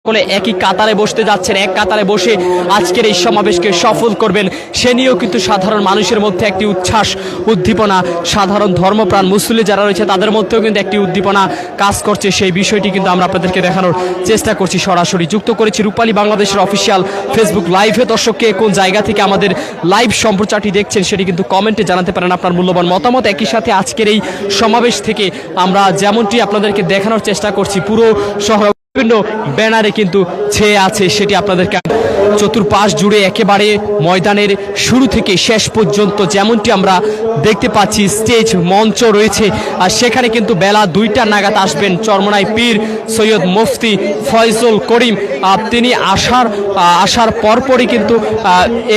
সকলে একই কাতারে বসতে যাচ্ছেন, এক কাতারে বসে আজকের এই সমাবেশকে সফল করবেন সে নিয়েও কিন্তু সাধারণ মানুষের মধ্যে একটি উচ্ছ্বাস উদ্দীপনা, সাধারণ ধর্মপ্রাণ মুসল্লি যারা রয়েছে তাদের মধ্যেও কিন্তু একটি উদ্দীপনা কাজ করছে। সেই বিষয়টি কিন্তু আমরা আপনাদেরকে দেখানোর চেষ্টা করছি। সরাসরি যুক্ত করেছি রূপালী বাংলাদেশের অফিসিয়াল ফেসবুক লাইভে। দর্শককে কোন জায়গা থেকে আমাদের লাইভ সম্প্রচারটি দেখছেন সেটি কিন্তু কমেন্টে জানাতে পারেন আপনার মূল্যবান মতামত। একই সাথে আজকের এই সমাবেশ থেকে আমরা যেমনটি আপনাদেরকে দেখানোর চেষ্টা করছি, পুরো শহর বিভিন্ন ব্যানারে কিন্তু ছেয়ে আছে, সেটি আপনাদেরকে চতুর্পাশ জুড়ে একেবারে ময়দানের শুরু থেকে শেষ পর্যন্ত যেমনটি আমরা দেখতে পাচ্ছি স্টেজ মঞ্চ রয়েছে। আর সেখানে কিন্তু বেলা 2টা নাগাদ আসবেন চরমোনাই পীর সৈয়দ মুফতি ফয়জুল করিম। তিনি আসার পরপরই কিন্তু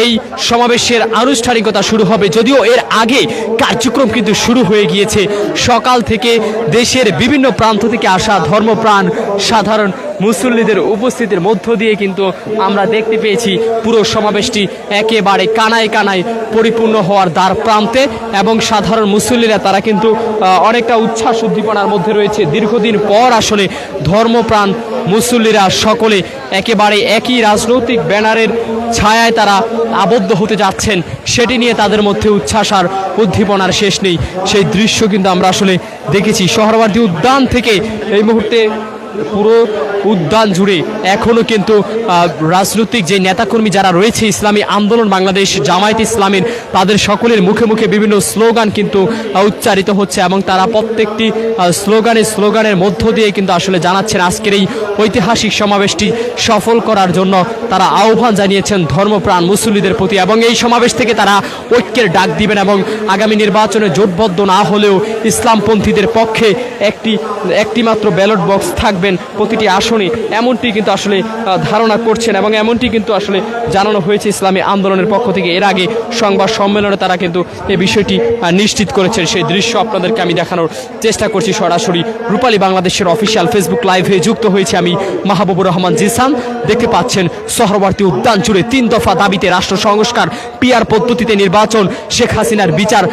এই সমাবেশের আনুষ্ঠানিকতা শুরু হবে। যদিও এর আগে কার্যক্রম কিন্তু শুরু হয়ে গিয়েছে। সকাল থেকে দেশের বিভিন্ন প্রান্ত থেকে আসা ধর্মপ্রাণ সাধারণ মুসল্লিদের উপস্থিতির মধ্য দিয়ে কিন্তু আমরা দেখতে পেয়েছি পুরো সমাবেশটি একেবারে কানায় কানায় পরিপূর্ণ হওয়ার দ্বার প্রান্তে, এবং সাধারণ মুসল্লিরা তারা কিন্তু অনেকটা উচ্ছ্বাস উদ্দীপনার মধ্যে রয়েছে। দীর্ঘদিন পর আসলে ধর্মপ্রাণ মুসল্লিরা সকলে একেবারে একই রাজনৈতিক ব্যানারের ছায়ায় তারা আবদ্ধ হতে যাচ্ছেন, সেটি নিয়ে তাদের মধ্যে উচ্ছ্বাস আর উদ্দীপনার শেষ নেই। সেই দৃশ্য কিন্তু আমরা আসলে দেখেছি সোহরাওয়ার্দী উদ্যান থেকে। এই মুহূর্তে পুরো উদ্যান জুড়ে এখনও কিন্তু রাজনৈতিক যে নেতাকর্মী যারা রয়েছে, ইসলামী আন্দোলন বাংলাদেশ, জামায়াত ইসলামীর, তাদের সকলের মুখে মুখে বিভিন্ন স্লোগান কিন্তু উচ্চারিত হচ্ছে, এবং তারা প্রত্যেকটি স্লোগানের মধ্য দিয়ে কিন্তু আসলে জানাচ্ছেন আজকের এই ঐতিহাসিক সমাবেশটি সফল করার জন্য তারা আহ্বান জানিয়েছেন ধর্মপ্রাণ মুসল্লিদের প্রতি, এবং এই সমাবেশ থেকে তারা ঐক্যের ডাক দিবেন এবং আগামী নির্বাচনে জোটবদ্ধ না হলেও ইসলামপন্থীদের পক্ষে একটি মাত্র ব্যালট বক্স থাকবেন প্রতিটি আসনে, এমনটি কিন্তু আসলে ধারণা করছেন, এবং এমনটি কিন্তু আসলে জানানো হয়েছে ইসলামী আন্দোলনের পক্ষ থেকে। এর আগে সংবাদ সম্মেলনে তারা কিন্তু এই বিষয়টি নিশ্চিত করেছেন। সেই দৃশ্য আপনাদেরকে আমি দেখানোর চেষ্টা করছি। সরাসরি রূপালী বাংলাদেশের অফিসিয়াল ফেসবুক লাইভে যুক্ত হয়েছে আমি মাহবুবুর রহমান জিসান। দেখতে পাচ্ছেন সোহরাওয়ার্দী উদ্যান জুড়ে 3 দফা দাবিতে রাষ্ট্র সংস্কার, পিআর পদ্ধতিতে নির্বাচন, শেখ হাসিনার বিচার,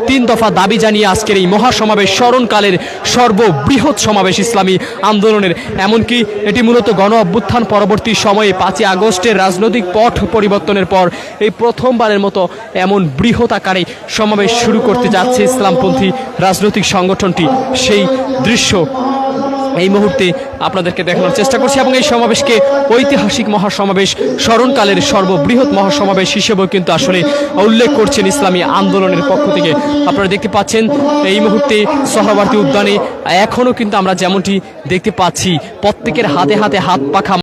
3 দফা দাবি জানিয়ে আজকের এই মহাসমাবেশ স্মরণকালের সর্ববৃহৎ সমাবেশ ইসলামী আন্দোলনের। এমনকি এটি মূলত গণ অভ্যুত্থান পরবর্তী সময়ে 5ই আগস্টের রাজনৈতিক পট পরিবর্তনের পর এই প্রথমবারের মতো এমন বৃহৎ আকারে সমাবেশ শুরু করতে যাচ্ছে ইসলামপন্থী রাজনৈতিক সংগঠনটি। সেই দৃশ্য এই মুহূর্তে আপনাদেরকে দেখানোর চেষ্টা করছি, এবং এই সমাবেশকে ঐতিহাসিক মহাসমাবেশ, স্মরণকালের সর্ববৃহৎ মহাসমাবেশ হিসেবেও কিন্তু আসলে উল্লেখ করছেন ইসলামী আন্দোলনের পক্ষ থেকে। আপনারা দেখতে পাচ্ছেন এই মুহূর্তে সোহরাওয়ার্দী উদ্যানে এখনও কিন্তু আমরা যেমনটি দেখতে পাচ্ছি প্রত্যেকের হাতে হাতে হাত পাখা